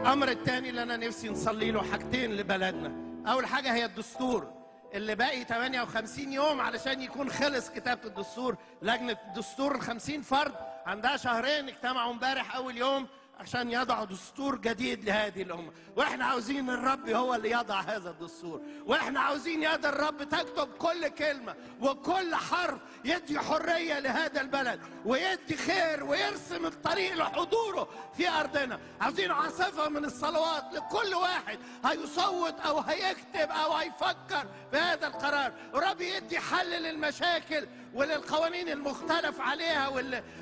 الأمر الثاني اللي أنا نفسي نصلي له حاجتين لبلدنا. أول حاجة هي الدستور اللي باقي 58 يوم علشان يكون خلص كتابة الدستور. لجنة الدستور ال50 فرد عندها شهرين، اجتمعوا امبارح أول يوم عشان يضعوا دستور جديد لهذه الأمة، وإحنا عاوزين الرب هو اللي يضع هذا الدستور، وإحنا عاوزين يد الرب تكتب كل كلمة وكل حرف، يدي حرية لهذا البلد ويدي خير ويرسم الطريق لحضوره في أرضنا. عاوزين عاصفة من الصلوات لكل واحد هيصوت أو هيكتب أو هيفكر في هذا القرار، ورب يدي حل للمشاكل وللقوانين المختلف عليها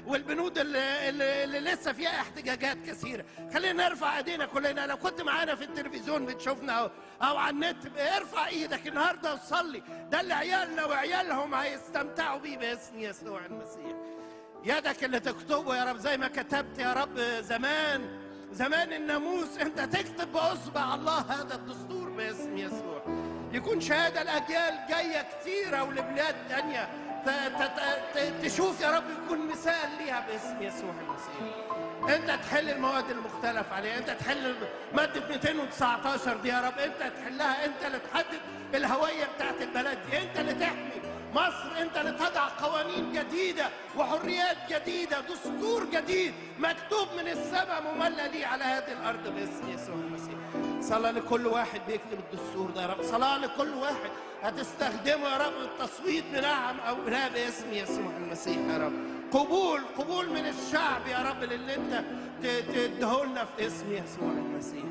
والبنود اللي لسه فيها احتجاجات كثيرة. خلينا نرفع ايدينا كلنا. لو كنت معانا في التلفزيون بتشوفنا او على النت، ارفع ايدك النهارده وصلي. ده اللي عيالنا وعيالهم هيستمتعوا بيه باسم يسوع المسيح. يدك اللي تكتبه يا رب زي ما كتبت يا رب زمان الناموس، انت تكتب باصبع الله هذا الدستور باسم يسوع، يكون شهادة الأجيال جاية كثيرة ولبلاد تانية تشوف يا رب، يكون مثال ليها باسم يسوع المسيح. انت تحل المواد المختلف عليها، انت تحل مادة 219 دي يا رب، انت تحلها، انت اللي تحدد الهوية بتاعت البلد دي، انت اللي تحمي مصر، انت اللي تضع قوانين جديدة وحريات جديدة، دستور جديد مكتوب من السماء مملى ليه على هذه الأرض باسم يسوع المسيح. صلاة لكل واحد بيكتب الدستور ده يا رب، صلاة لكل واحد هتستخدمه يا رب التصويت بنعم أو لا باسم يسوع المسيح يا رب. قبول من الشعب يا رب اللي انت تديهولنا في اسم يسوع المسيح.